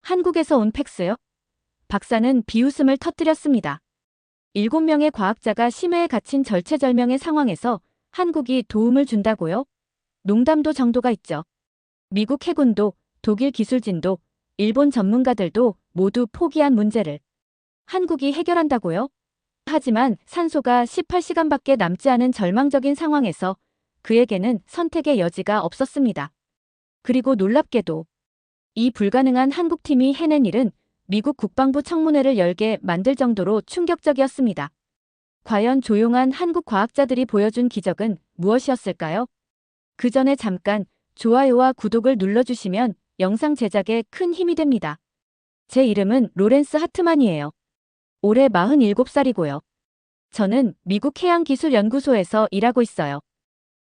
한국에서 온 팩스요? 박사는 비웃음을 터뜨렸습니다. 7명의 과학자가 심해에 갇힌 절체절명의 상황에서 한국이 도움을 준다고요? 농담도 정도가 있죠. 미국 해군도, 독일 기술진도, 일본 전문가들도 모두 포기한 문제를 한국이 해결한다고요? 하지만 산소가 18시간밖에 남지 않은 절망적인 상황에서 그에게는 선택의 여지가 없었습니다. 그리고 놀랍게도 이 불가능한 한국팀이 해낸 일은 미국 국방부 청문회를 열게 만들 정도로 충격적이었습니다. 과연 조용한 한국 과학자들이 보여준 기적은 무엇이었을까요? 그 전에 잠깐 좋아요와 구독을 눌러주시면 영상 제작에 큰 힘이 됩니다. 제 이름은 로렌스 하트만이에요. 올해 47살이고요. 저는 미국 해양기술연구소에서 일하고 있어요.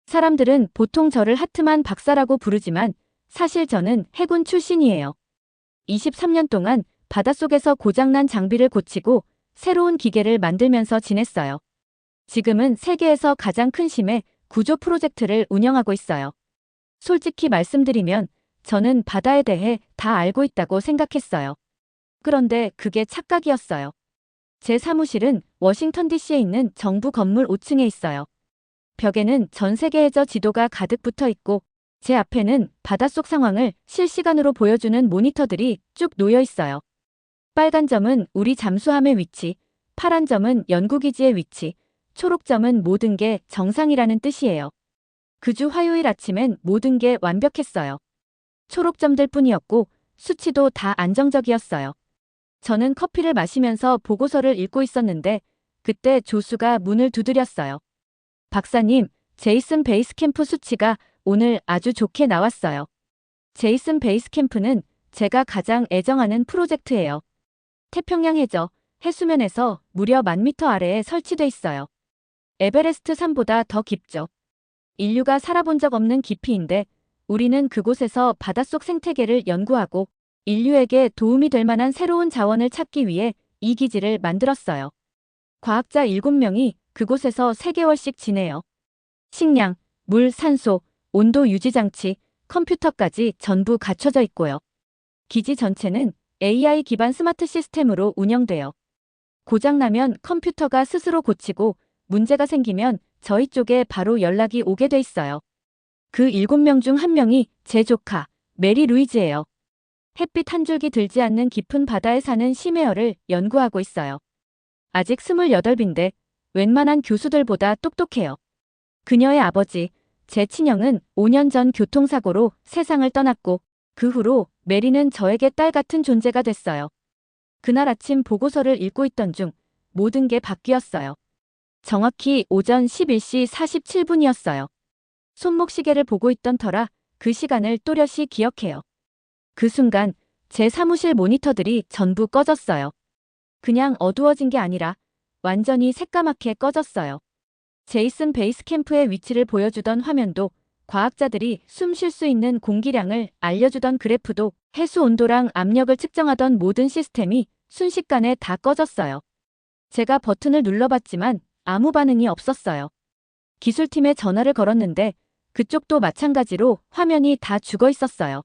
사람들은 보통 저를 하트만 박사라고 부르지만 사실 저는 해군 출신이에요. 23년 동안 바닷속에서 고장난 장비를 고치고 새로운 기계를 만들면서 지냈어요. 지금은 세계에서 가장 큰 심해 구조 프로젝트를 운영하고 있어요. 솔직히 말씀드리면 저는 바다에 대해 다 알고 있다고 생각했어요. 그런데 그게 착각이었어요. 제 사무실은 워싱턴 DC에 있는 정부 건물 5층에 있어요. 벽에는 전 세계 해저 지도가 가득 붙어 있고 제 앞에는 바닷속 상황을 실시간으로 보여주는 모니터들이 쭉 놓여 있어요. 빨간 점은 우리 잠수함의 위치, 파란 점은 연구기지의 위치, 초록 점은 모든 게 정상이라는 뜻이에요. 그 주 화요일 아침엔 모든 게 완벽했어요. 초록 점들 뿐이었고 수치도 다 안정적이었어요. 저는 커피를 마시면서 보고서를 읽고 있었는데 그때 조수가 문을 두드렸어요. 박사님, 제이슨 베이스캠프 수치가 오늘 아주 좋게 나왔어요. 제이슨 베이스캠프는 제가 가장 애정하는 프로젝트예요. 태평양 해저, 해수면에서 무려 10,000m 아래에 설치돼 있어요. 에베레스트 산보다 더 깊죠. 인류가 살아본 적 없는 깊이인데 우리는 그곳에서 바닷속 생태계를 연구하고 인류에게 도움이 될 만한 새로운 자원을 찾기 위해 이 기지를 만들었어요. 과학자 7명이 그곳에서 3개월씩 지내요. 식량, 물, 산소, 온도 유지 장치, 컴퓨터까지 전부 갖춰져 있고요. 기지 전체는 AI 기반 스마트 시스템으로 운영돼요. 고장나면 컴퓨터가 스스로 고치고 문제가 생기면 저희 쪽에 바로 연락이 오게 돼 있어요. 그 7명 중 1명이 제 조카, 메리 루이즈예요. 햇빛 한 줄기 들지 않는 깊은 바다에 사는 심해어를 연구하고 있어요. 아직 28인데 웬만한 교수들보다 똑똑해요. 그녀의 아버지, 제 친형은 5년 전 교통사고로 세상을 떠났고 그 후로 메리는 저에게 딸 같은 존재가 됐어요. 그날 아침 보고서를 읽고 있던 중 모든 게 바뀌었어요. 정확히 오전 11시 47분이었어요. 손목시계를 보고 있던 터라 그 시간을 또렷이 기억해요. 그 순간 제 사무실 모니터들이 전부 꺼졌어요. 그냥 어두워진 게 아니라 완전히 새까맣게 꺼졌어요. 제이슨 베이스 캠프의 위치를 보여주던 화면도 과학자들이 숨 쉴 수 있는 공기량을 알려주던 그래프도 해수 온도랑 압력을 측정하던 모든 시스템이 순식간에 다 꺼졌어요. 제가 버튼을 눌러봤지만 아무 반응이 없었어요. 기술팀에 전화를 걸었는데 그쪽도 마찬가지로 화면이 다 죽어 있었어요.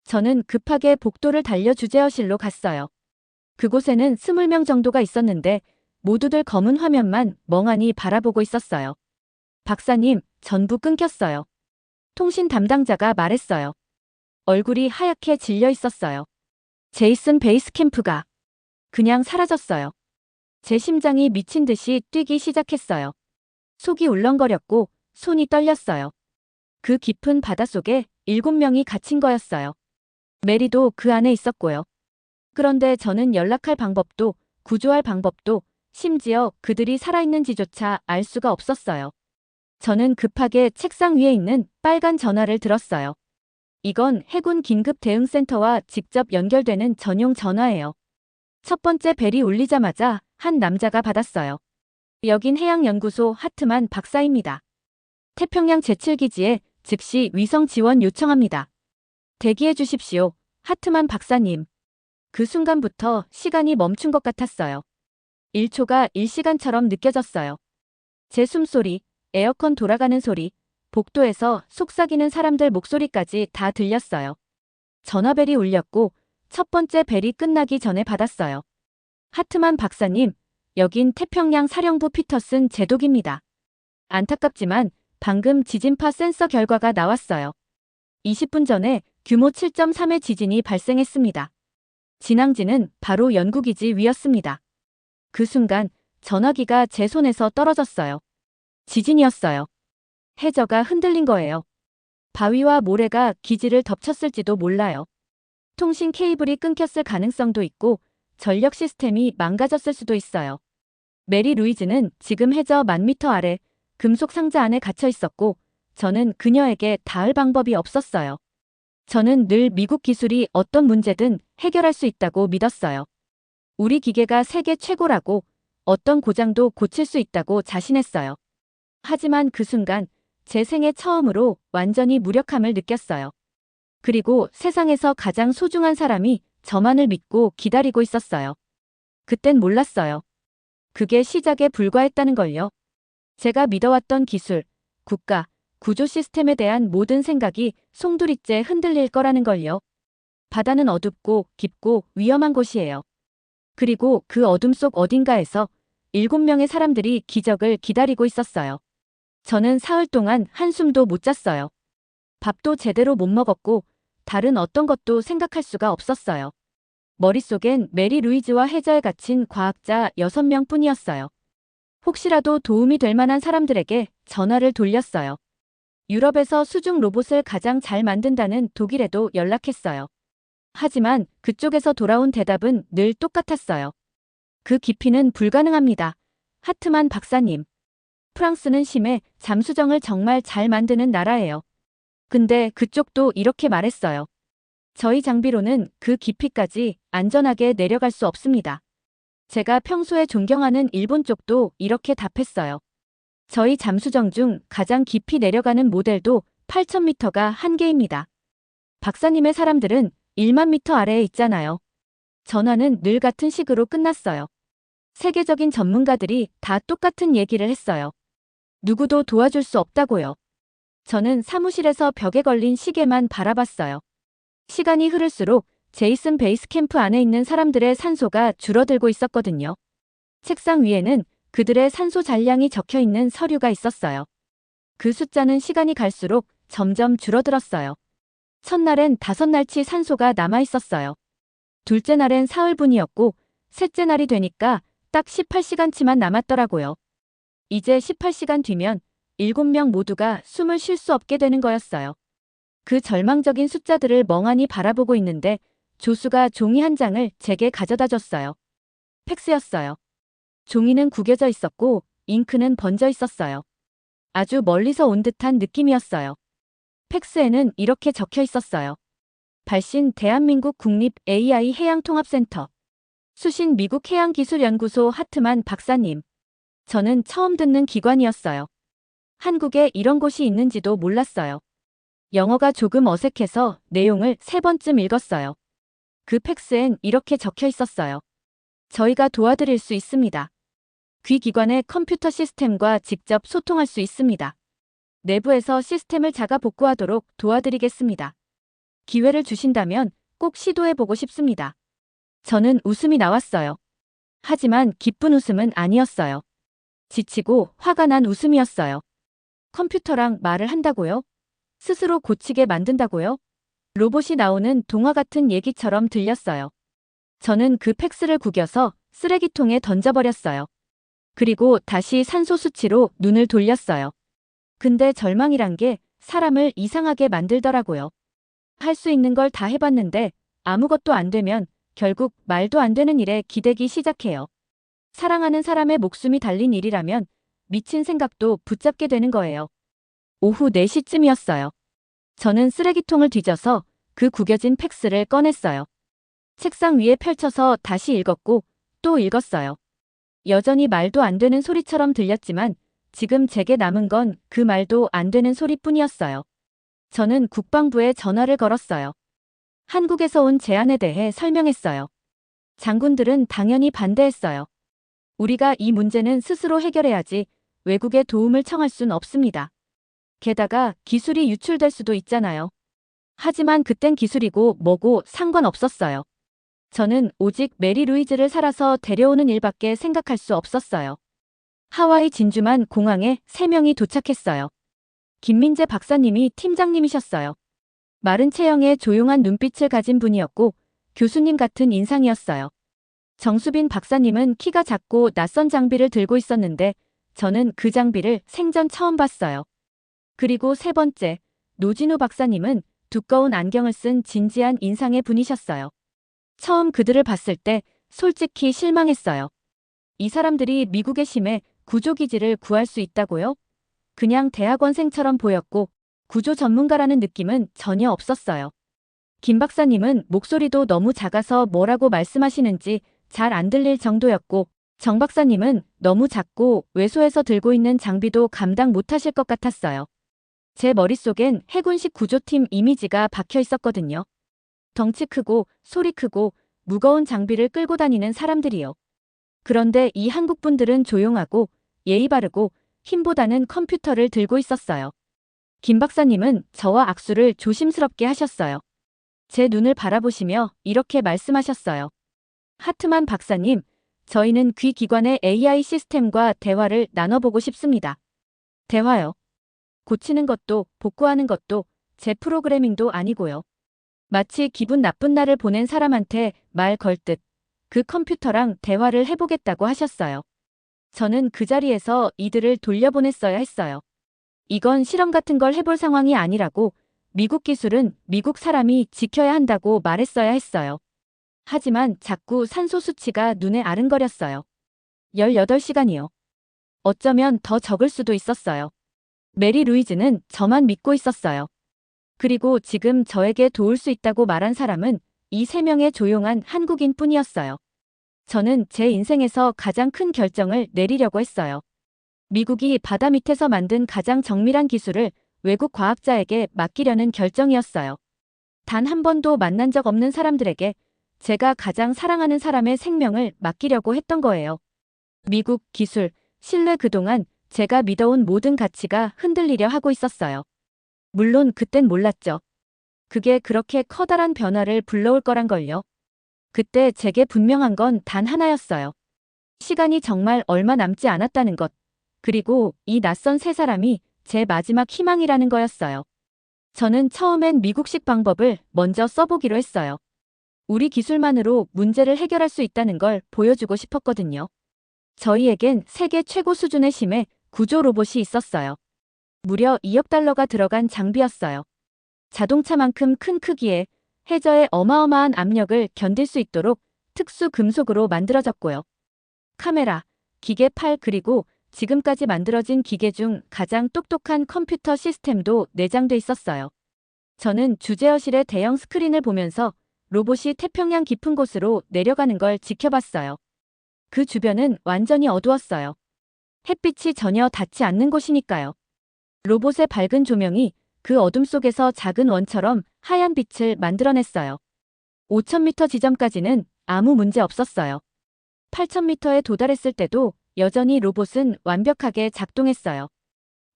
저는 급하게 복도를 달려 주재허실로 갔어요. 그곳에는 20명 정도가 있었는데 모두들 검은 화면만 멍하니 바라보고 있었어요. 박사님, 전부 끊겼어요. 통신 담당자가 말했어요. 얼굴이 하얗게 질려 있었어요. 제이슨 베이스 캠프가 그냥 사라졌어요. 제 심장이 미친 듯이 뛰기 시작했어요. 속이 울렁거렸고 손이 떨렸어요. 그 깊은 바닷속에 7명이 갇힌 거였어요. 메리도 그 안에 있었고요. 그런데 저는 연락할 방법도 구조할 방법도 심지어 그들이 살아있는지조차 알 수가 없었어요. 저는 급하게 책상 위에 있는 빨간 전화를 들었어요. 이건 해군 긴급대응센터와 직접 연결되는 전용 전화예요. 첫 번째 벨이 울리자마자 한 남자가 받았어요. 여긴 해양연구소 하트만 박사입니다. 태평양 제7기지에 즉시 위성 지원 요청합니다. 대기해 주십시오. 하트만 박사님. 그 순간부터 시간이 멈춘 것 같았어요. 1초가 1시간처럼 느껴졌어요. 제 숨소리, 에어컨 돌아가는 소리, 복도에서 속삭이는 사람들 목소리까지 다 들렸어요. 전화벨이 울렸고 첫 번째 벨이 끝나기 전에 받았어요. 하트만 박사님, 여긴 태평양 사령부 피터슨 제독입니다. 안타깝지만 방금 지진파 센서 결과가 나왔어요. 20분 전에 규모 7.3의 지진이 발생했습니다. 진앙지는 바로 연구기지 위였습니다. 그 순간 전화기가 제 손에서 떨어졌어요. 지진이었어요. 해저가 흔들린 거예요. 바위와 모래가 기지를 덮쳤을지도 몰라요. 통신 케이블이 끊겼을 가능성도 있고 전력 시스템이 망가졌을 수도 있어요. 메리 루이즈는 지금 해저 10,000m 아래 금속 상자 안에 갇혀 있었고 저는 그녀에게 닿을 방법이 없었어요. 저는 늘 미국 기술이 어떤 문제든 해결할 수 있다고 믿었어요. 우리 기계가 세계 최고라고 어떤 고장도 고칠 수 있다고 자신했어요. 하지만 그 순간 제 생애 처음으로 완전히 무력함을 느꼈어요. 그리고 세상에서 가장 소중한 사람이 저만을 믿고 기다리고 있었어요. 그땐 몰랐어요. 그게 시작에 불과했다는 걸요. 제가 믿어왔던 기술, 국가, 구조 시스템에 대한 모든 생각이 송두리째 흔들릴 거라는 걸요. 바다는 어둡고 깊고 위험한 곳이에요. 그리고 그 어둠 속 어딘가에서 7명의 사람들이 기적을 기다리고 있었어요. 저는 사흘 동안 한숨도 못 잤어요. 밥도 제대로 못 먹었고 다른 어떤 것도 생각할 수가 없었어요. 머릿속엔 메리 루이즈와 해저에 갇힌 과학자 6명 뿐이었어요. 혹시라도 도움이 될 만한 사람들에게 전화를 돌렸어요. 유럽에서 수중 로봇을 가장 잘 만든다는 독일에도 연락했어요. 하지만 그쪽에서 돌아온 대답은 늘 똑같았어요. 그 깊이는 불가능합니다. 하트만 박사님. 프랑스는 심해 잠수정을 정말 잘 만드는 나라예요. 근데 그쪽도 이렇게 말했어요. 저희 장비로는 그 깊이까지 안전하게 내려갈 수 없습니다. 제가 평소에 존경하는 일본 쪽도 이렇게 답했어요. 저희 잠수정 중 가장 깊이 내려가는 모델도 8,000m가 한계입니다. 박사님의 사람들은 1만 미터 아래에 있잖아요. 전화는 늘 같은 식으로 끝났어요. 세계적인 전문가들이 다 똑같은 얘기를 했어요. 누구도 도와줄 수 없다고요. 저는 사무실에서 벽에 걸린 시계만 바라봤어요. 시간이 흐를수록 제이슨 베이스 캠프 안에 있는 사람들의 산소가 줄어들고 있었거든요. 책상 위에는 그들의 산소 잔량이 적혀 있는 서류가 있었어요. 그 숫자는 시간이 갈수록 점점 줄어들었어요. 첫날엔 5날치 산소가 남아 있었어요. 둘째 날엔 사흘분이었고 셋째 날이 되니까 딱 18시간치만 남았더라고요. 이제 18시간 뒤면 7명 모두가 숨을 쉴 수 없게 되는 거였어요. 그 절망적인 숫자들을 멍하니 바라보고 있는데 조수가 종이 한 장을 제게 가져다 줬어요. 팩스였어요. 종이는 구겨져 있었고 잉크는 번져 있었어요. 아주 멀리서 온 듯한 느낌이었어요. 팩스에는 이렇게 적혀 있었어요. 발신 대한민국 국립 AI 해양통합센터. 수신 미국 해양기술연구소 하트만 박사님. 저는 처음 듣는 기관이었어요. 한국에 이런 곳이 있는지도 몰랐어요. 영어가 조금 어색해서 내용을 3번쯤 읽었어요. 그 팩스엔 이렇게 적혀 있었어요. 저희가 도와드릴 수 있습니다. 귀 기관의 컴퓨터 시스템과 직접 소통할 수 있습니다. 내부에서 시스템을 자가 복구하도록 도와드리겠습니다. 기회를 주신다면 꼭 시도해보고 싶습니다. 저는 웃음이 나왔어요. 하지만 기쁜 웃음은 아니었어요. 지치고 화가 난 웃음이었어요. 컴퓨터랑 말을 한다고요? 스스로 고치게 만든다고요? 로봇이 나오는 동화 같은 얘기처럼 들렸어요. 저는 그 팩스를 구겨서 쓰레기통에 던져버렸어요. 그리고 다시 산소 수치로 눈을 돌렸어요. 근데 절망이란 게 사람을 이상하게 만들더라고요. 할 수 있는 걸 다 해봤는데 아무것도 안 되면 결국 말도 안 되는 일에 기대기 시작해요. 사랑하는 사람의 목숨이 달린 일이라면 미친 생각도 붙잡게 되는 거예요. 오후 4시쯤이었어요. 저는 쓰레기통을 뒤져서 그 구겨진 팩스를 꺼냈어요. 책상 위에 펼쳐서 다시 읽었고 또 읽었어요. 여전히 말도 안 되는 소리처럼 들렸지만 지금 제게 남은 건 그 말도 안 되는 소리뿐이었어요. 저는 국방부에 전화를 걸었어요. 한국에서 온 제안에 대해 설명했어요. 장군들은 당연히 반대했어요. 우리가 이 문제는 스스로 해결해야지 외국의 도움을 청할 순 없습니다. 게다가 기술이 유출될 수도 있잖아요. 하지만 그땐 기술이고 뭐고 상관없었어요. 저는 오직 메리 루이즈를 살아서 데려오는 일밖에 생각할 수 없었어요. 하와이 진주만 공항에 3명이 도착했어요. 김민재 박사님이 팀장님이셨어요. 마른 체형에 조용한 눈빛을 가진 분이었고 교수님 같은 인상이었어요. 정수빈 박사님은 키가 작고 낯선 장비를 들고 있었는데 저는 그 장비를 생전 처음 봤어요. 그리고 3번째, 노진우 박사님은 두꺼운 안경을 쓴 진지한 인상의 분이셨어요. 처음 그들을 봤을 때 솔직히 실망했어요. 이 사람들이 미국의 심해 구조기지를 구할 수 있다고요? 그냥 대학원생처럼 보였고 구조 전문가라는 느낌은 전혀 없었어요. 김 박사님은 목소리도 너무 작아서 뭐라고 말씀하시는지 잘 안 들릴 정도였고 정 박사님은 너무 작고 왜소해서 들고 있는 장비도 감당 못하실 것 같았어요. 제 머릿속엔 해군식 구조팀 이미지가 박혀 있었거든요. 덩치 크고 소리 크고 무거운 장비를 끌고 다니는 사람들이요. 그런데 이 한국 분들은 조용하고 예의 바르고 힘보다는 컴퓨터를 들고 있었어요. 김 박사님은 저와 악수를 조심스럽게 하셨어요. 제 눈을 바라보시며 이렇게 말씀하셨어요. 하트만 박사님, 저희는 귀 기관의 AI 시스템과 대화를 나눠보고 싶습니다. 대화요. 고치는 것도 복구하는 것도 제 프로그래밍도 아니고요. 마치 기분 나쁜 날을 보낸 사람한테 말 걸 듯 그 컴퓨터랑 대화를 해보겠다고 하셨어요. 저는 그 자리에서 이들을 돌려보냈어야 했어요. 이건 실험 같은 걸 해볼 상황이 아니라고 미국 기술은 미국 사람이 지켜야 한다고 말했어야 했어요. 하지만 자꾸 산소 수치가 눈에 아른거렸어요. 18시간이요. 어쩌면 더 적을 수도 있었어요. 메리 루이즈는 저만 믿고 있었어요. 그리고 지금 저에게 도울 수 있다고 말한 사람은 이 3명의 조용한 한국인 뿐이었어요. 저는 제 인생에서 가장 큰 결정을 내리려고 했어요. 미국이 바다 밑에서 만든 가장 정밀한 기술을 외국 과학자에게 맡기려는 결정이었어요. 단 한 번도 만난 적 없는 사람들에게 제가 가장 사랑하는 사람의 생명을 맡기려고 했던 거예요. 미국, 기술, 신뢰 그동안 제가 믿어온 모든 가치가 흔들리려 하고 있었어요. 물론 그땐 몰랐죠. 그게 그렇게 커다란 변화를 불러올 거란 걸요. 그때 제게 분명한 건 단 하나였어요. 시간이 정말 얼마 남지 않았다는 것. 그리고 이 낯선 3사람이 제 마지막 희망이라는 거였어요. 저는 처음엔 미국식 방법을 먼저 써보기로 했어요. 우리 기술만으로 문제를 해결할 수 있다는 걸 보여주고 싶었거든요. 저희에겐 세계 최고 수준의 심해 구조 로봇이 있었어요. 무려 2억 달러가 들어간 장비였어요. 자동차만큼 큰 크기에 해저의 어마어마한 압력을 견딜 수 있도록 특수 금속으로 만들어졌고요. 카메라, 기계팔 그리고 지금까지 만들어진 기계 중 가장 똑똑한 컴퓨터 시스템도 내장돼 있었어요. 저는 주제어실의 대형 스크린을 보면서 로봇이 태평양 깊은 곳으로 내려가는 걸 지켜봤어요. 그 주변은 완전히 어두웠어요. 햇빛이 전혀 닿지 않는 곳이니까요. 로봇의 밝은 조명이 그 어둠 속에서 작은 원처럼 하얀 빛을 만들어냈어요. 5,000m 지점까지는 아무 문제 없었어요. 8,000m에 도달했을 때도 여전히 로봇은 완벽하게 작동했어요.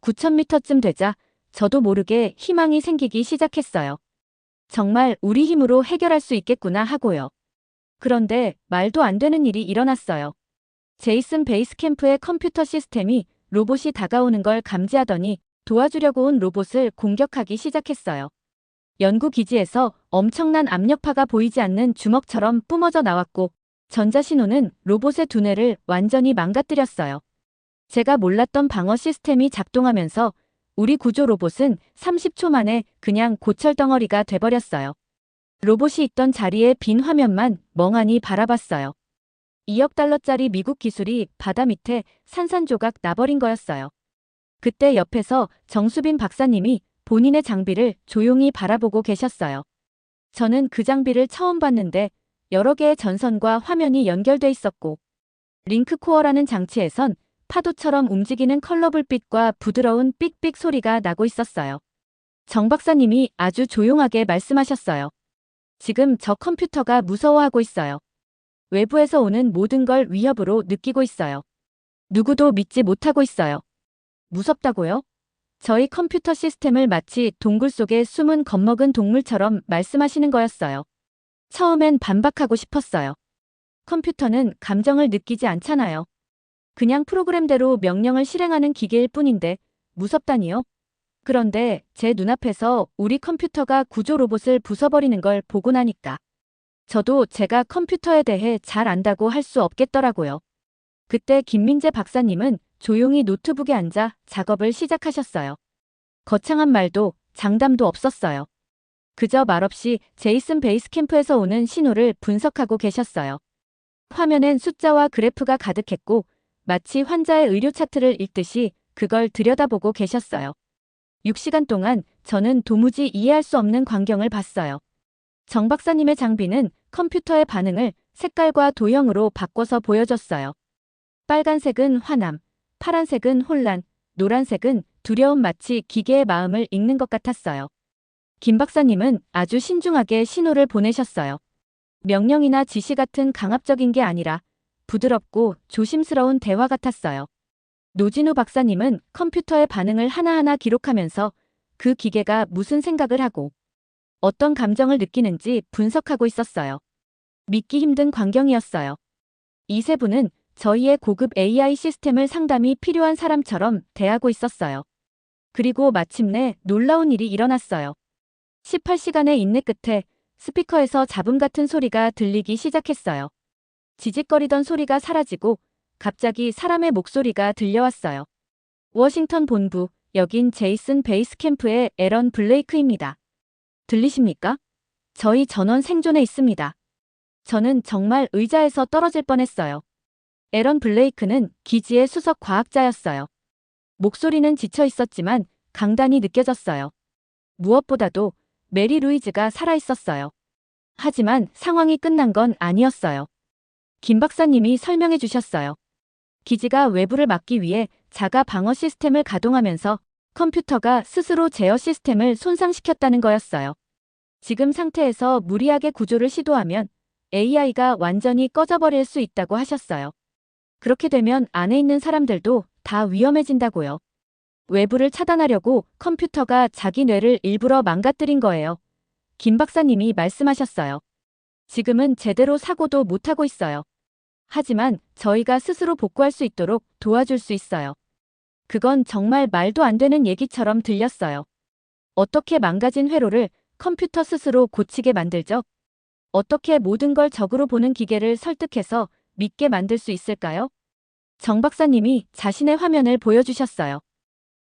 9,000m쯤 되자 저도 모르게 희망이 생기기 시작했어요. 정말 우리 힘으로 해결할 수 있겠구나 하고요. 그런데 말도 안 되는 일이 일어났어요. 제이슨 베이스 캠프의 컴퓨터 시스템이 로봇이 다가오는 걸 감지하더니 도와주려고 온 로봇을 공격하기 시작했어요. 연구기지에서 엄청난 압력파가 보이지 않는 주먹처럼 뿜어져 나왔고 전자신호는 로봇의 두뇌를 완전히 망가뜨렸어요. 제가 몰랐던 방어 시스템이 작동하면서 우리 구조 로봇은 30초 만에 그냥 고철덩어리가 돼버렸어요. 로봇이 있던 자리에 빈 화면만 멍하니 바라봤어요. 2억 달러짜리 미국 기술이 바다 밑에 산산조각 나버린 거였어요. 그때 옆에서 정수빈 박사님이 본인의 장비를 조용히 바라보고 계셨어요. 저는 그 장비를 처음 봤는데 여러 개의 전선과 화면이 연결돼 있었고 링크코어라는 장치에선 파도처럼 움직이는 컬러불빛과 부드러운 삑삑 소리가 나고 있었어요. 정 박사님이 아주 조용하게 말씀하셨어요. 지금 저 컴퓨터가 무서워하고 있어요. 외부에서 오는 모든 걸 위협으로 느끼고 있어요. 누구도 믿지 못하고 있어요. 무섭다고요? 저희 컴퓨터 시스템을 마치 동굴 속에 숨은 겁먹은 동물처럼 말씀하시는 거였어요. 처음엔 반박하고 싶었어요. 컴퓨터는 감정을 느끼지 않잖아요. 그냥 프로그램대로 명령을 실행하는 기계일 뿐인데 무섭다니요? 그런데 제 눈앞에서 우리 컴퓨터가 구조 로봇을 부숴버리는 걸 보고 나니까 저도 제가 컴퓨터에 대해 잘 안다고 할 수 없겠더라고요. 그때 김민재 박사님은 조용히 노트북에 앉아 작업을 시작하셨어요. 거창한 말도 장담도 없었어요. 그저 말없이 제이슨 베이스캠프에서 오는 신호를 분석하고 계셨어요. 화면엔 숫자와 그래프가 가득했고 마치 환자의 의료 차트를 읽듯이 그걸 들여다보고 계셨어요. 6시간 동안 저는 도무지 이해할 수 없는 광경을 봤어요. 정 박사님의 장비는 컴퓨터의 반응을 색깔과 도형으로 바꿔서 보여줬어요. 빨간색은 화남, 파란색은 혼란, 노란색은 두려움, 마치 기계의 마음을 읽는 것 같았어요. 김 박사님은 아주 신중하게 신호를 보내셨어요. 명령이나 지시 같은 강압적인 게 아니라 부드럽고 조심스러운 대화 같았어요. 노진우 박사님은 컴퓨터의 반응을 하나하나 기록하면서 그 기계가 무슨 생각을 하고 어떤 감정을 느끼는지 분석하고 있었어요. 믿기 힘든 광경이었어요. 이 세 분은 저희의 고급 AI 시스템을 상담이 필요한 사람처럼 대하고 있었어요. 그리고 마침내 놀라운 일이 일어났어요. 18시간의 인내 끝에 스피커에서 잡음 같은 소리가 들리기 시작했어요. 지직거리던 소리가 사라지고 갑자기 사람의 목소리가 들려왔어요. 워싱턴 본부, 여긴 제이슨 베이스캠프의 에런 블레이크입니다. 들리십니까? 저희 전원 생존에 있습니다. 저는 정말 의자에서 떨어질 뻔했어요. 에런 블레이크는 기지의 수석 과학자였어요. 목소리는 지쳐 있었지만 강단이 느껴졌어요. 무엇보다도 메리 루이즈가 살아있었어요. 하지만 상황이 끝난 건 아니었어요. 김 박사님이 설명해 주셨어요. 기지가 외부를 막기 위해 자가 방어 시스템을 가동하면서 컴퓨터가 스스로 제어 시스템을 손상시켰다는 거였어요. 지금 상태에서 무리하게 구조를 시도하면 AI가 완전히 꺼져버릴 수 있다고 하셨어요. 그렇게 되면 안에 있는 사람들도 다 위험해진다고요. 외부를 차단하려고 컴퓨터가 자기 뇌를 일부러 망가뜨린 거예요. 김 박사님이 말씀하셨어요. 지금은 제대로 사고도 못하고 있어요. 하지만 저희가 스스로 복구할 수 있도록 도와줄 수 있어요. 그건 정말 말도 안 되는 얘기처럼 들렸어요. 어떻게 망가진 회로를 컴퓨터 스스로 고치게 만들죠? 어떻게 모든 걸 적으로 보는 기계를 설득해서 믿게 만들 수 있을까요? 정 박사님이 자신의 화면을 보여주셨어요.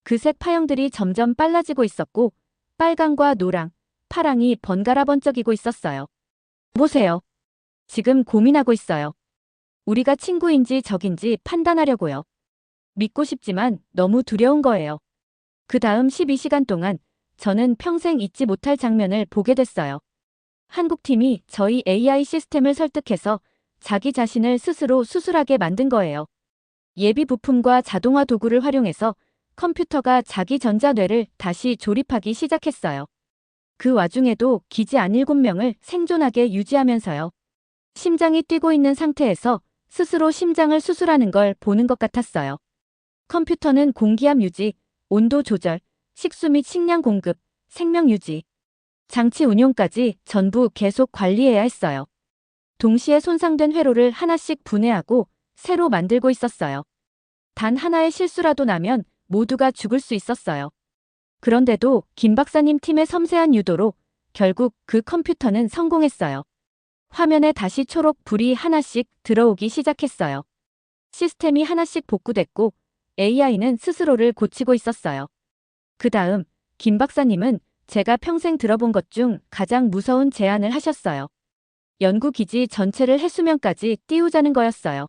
그 색 파형들이 점점 빨라지고 있었고 빨강과 노랑, 파랑이 번갈아 번쩍이고 있었어요. 보세요. 지금 고민하고 있어요. 우리가 친구인지 적인지 판단하려고요. 믿고 싶지만 너무 두려운 거예요. 그 다음 12시간 동안 저는 평생 잊지 못할 장면을 보게 됐어요. 한국팀이 저희 AI 시스템을 설득해서 자기 자신을 스스로 수술하게 만든 거예요. 예비 부품과 자동화 도구를 활용해서 컴퓨터가 자기 전자뇌를 다시 조립하기 시작했어요. 그 와중에도 기지 안 7명을 생존하게 유지하면서요. 심장이 뛰고 있는 상태에서 스스로 심장을 수술하는 걸 보는 것 같았어요. 컴퓨터는 공기압 유지, 온도 조절, 식수 및 식량 공급, 생명 유지, 장치 운용까지 전부 계속 관리해야 했어요. 동시에 손상된 회로를 하나씩 분해하고 새로 만들고 있었어요. 단 하나의 실수라도 나면 모두가 죽을 수 있었어요. 그런데도 김 박사님 팀의 섬세한 유도로 결국 그 컴퓨터는 성공했어요. 화면에 다시 초록 불이 하나씩 들어오기 시작했어요. 시스템이 하나씩 복구됐고 AI는 스스로를 고치고 있었어요. 그 다음 김 박사님은 제가 평생 들어본 것 중 가장 무서운 제안을 하셨어요. 연구기지 전체를 해수면까지 띄우자는 거였어요.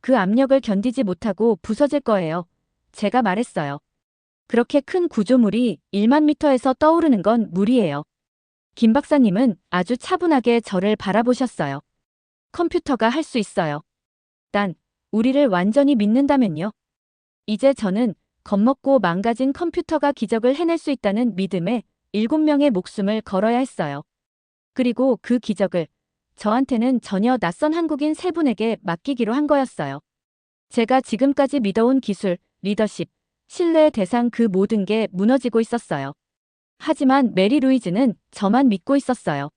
그 압력을 견디지 못하고 부서질 거예요. 제가 말했어요. 그렇게 큰 구조물이 1만 미터에서 떠오르는 건 무리예요. 김 박사님은 아주 차분하게 저를 바라보셨어요. 컴퓨터가 할 수 있어요. 단, 우리를 완전히 믿는다면요. 이제 저는 겁먹고 망가진 컴퓨터가 기적을 해낼 수 있다는 믿음에 7명의 목숨을 걸어야 했어요. 그리고 그 기적을 저한테는 전혀 낯선 한국인 3분에게 맡기기로 한 거였어요. 제가 지금까지 믿어온 기술, 리더십, 신뢰의 대상 그 모든 게 무너지고 있었어요. 하지만 메리 루이즈는 저만 믿고 있었어요.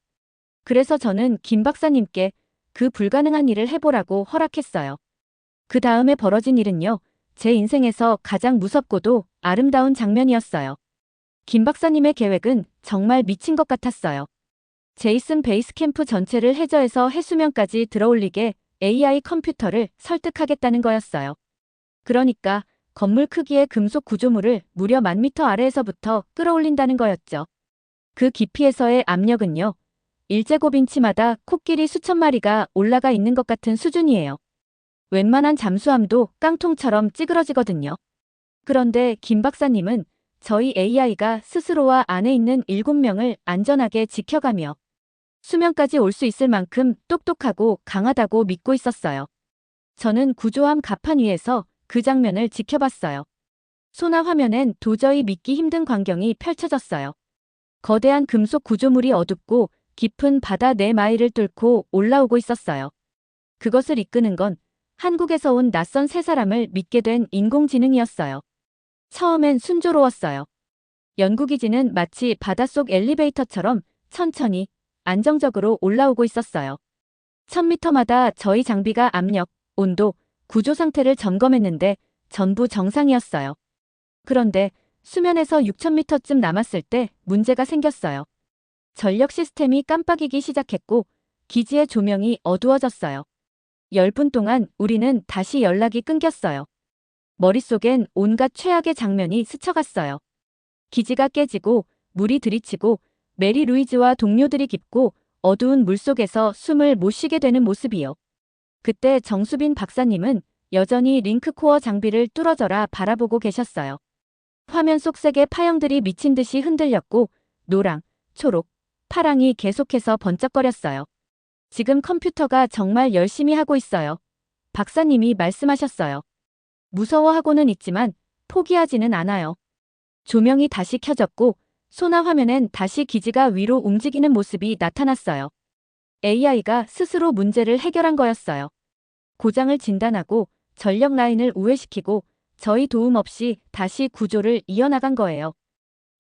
그래서 저는 김 박사님께 그 불가능한 일을 해보라고 허락했어요. 그 다음에 벌어진 일은요, 제 인생에서 가장 무섭고도 아름다운 장면이었어요. 김 박사님의 계획은 정말 미친 것 같았어요. 제이슨 베이스 캠프 전체를 해저에서 해수면까지 들어올리게 AI 컴퓨터를 설득하겠다는 거였어요. 그러니까 건물 크기의 금속 구조물을 무려 10,000m 아래에서부터 끌어올린다는 거였죠. 그 깊이에서의 압력은요, 1제곱인치마다 코끼리 수천 마리가 올라가 있는 것 같은 수준이에요. 웬만한 잠수함도 깡통처럼 찌그러지거든요. 그런데 김 박사님은 저희 AI가 스스로와 안에 있는 7명을 안전하게 지켜가며 수면까지 올 수 있을 만큼 똑똑하고 강하다고 믿고 있었어요. 저는 구조함 갑판 위에서 그 장면을 지켜봤어요. 소나 화면엔 도저히 믿기 힘든 광경이 펼쳐졌어요. 거대한 금속 구조물이 어둡고 깊은 바다 4마일을 뚫고 올라오고 있었어요. 그것을 이끄는 건 한국에서 온 낯선 세 사람을 믿게 된 인공지능이었어요. 처음엔 순조로웠어요. 연구기지는 마치 바닷속 엘리베이터처럼 천천히 안정적으로 올라오고 있었어요. 1000m마다 저희 장비가 압력, 온도, 구조 상태를 점검했는데 전부 정상이었어요. 그런데 수면에서 6000m쯤 남았을 때 문제가 생겼어요. 전력 시스템이 깜빡이기 시작했고 기지의 조명이 어두워졌어요. 10분 동안 우리는 다시 연락이 끊겼어요. 머릿속엔 온갖 최악의 장면이 스쳐갔어요. 기지가 깨지고 물이 들이치고 메리 루이즈와 동료들이 깊고 어두운 물속에서 숨을 못 쉬게 되는 모습이요. 그때 정수빈 박사님은 여전히 링크코어 장비를 뚫어져라 바라보고 계셨어요. 화면 속 색의 파형들이 미친 듯이 흔들렸고 노랑, 초록, 파랑이 계속해서 번쩍거렸어요. 지금 컴퓨터가 정말 열심히 하고 있어요. 박사님이 말씀하셨어요. 무서워하고는 있지만 포기하지는 않아요. 조명이 다시 켜졌고 소나 화면엔 다시 기지가 위로 움직이는 모습이 나타났어요. AI가 스스로 문제를 해결한 거였어요. 고장을 진단하고 전력 라인을 우회시키고 저희 도움 없이 다시 구조를 이어나간 거예요.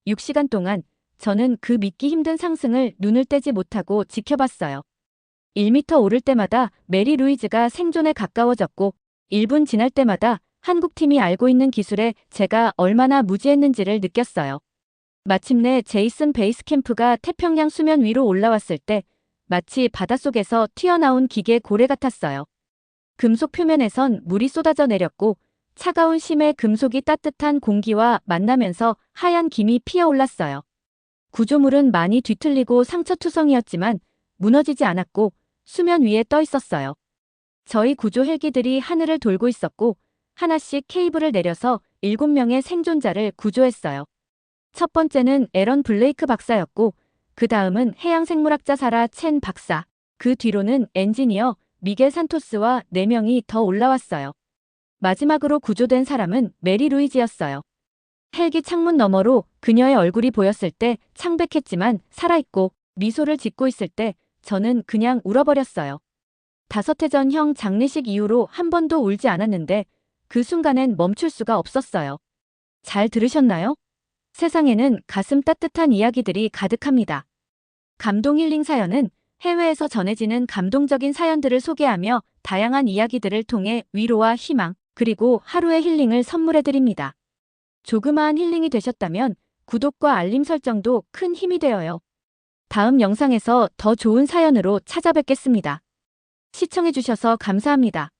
6시간 동안 저는 그 믿기 힘든 상승을 눈을 떼지 못하고 지켜봤어요. 1m 오를 때마다 메리 루이즈가 생존에 가까워졌고 1분 지날 때마다 한국팀이 알고 있는 기술에 제가 얼마나 무지했는지를 느꼈어요. 마침내 제이슨 베이스 캠프가 태평양 수면 위로 올라왔을 때 마치 바닷속에서 튀어나온 기계 고래 같았어요. 금속 표면에선 물이 쏟아져 내렸고 차가운 심의 금속이 따뜻한 공기와 만나면서 하얀 김이 피어올랐어요. 구조물은 많이 뒤틀리고 상처투성이었지만 무너지지 않았고 수면 위에 떠 있었어요. 저희 구조 헬기들이 하늘을 돌고 있었고 하나씩 케이블을 내려서 7명의 생존자를 구조했어요. 첫 번째는 에런 블레이크 박사였고 그 다음은 해양생물학자 사라 첸 박사, 그 뒤로는 엔지니어 미겔 산토스와 4명이 더 올라왔어요. 마지막으로 구조된 사람은 메리 루이지였어요. 헬기 창문 너머로 그녀의 얼굴이 보였을 때 창백했지만 살아있고 미소를 짓고 있을 때 저는 그냥 울어버렸어요. 5해 전형 장례식 이후로 한 번도 울지 않았는데 그 순간엔 멈출 수가 없었어요. 잘 들으셨나요? 세상에는 가슴 따뜻한 이야기들이 가득합니다. 감동 힐링 사연은 해외에서 전해지는 감동적인 사연들을 소개하며 다양한 이야기들을 통해 위로와 희망, 그리고 하루의 힐링을 선물해드립니다. 조그마한 힐링이 되셨다면 구독과 알림 설정도 큰 힘이 되어요. 다음 영상에서 더 좋은 사연으로 찾아뵙겠습니다. 시청해주셔서 감사합니다.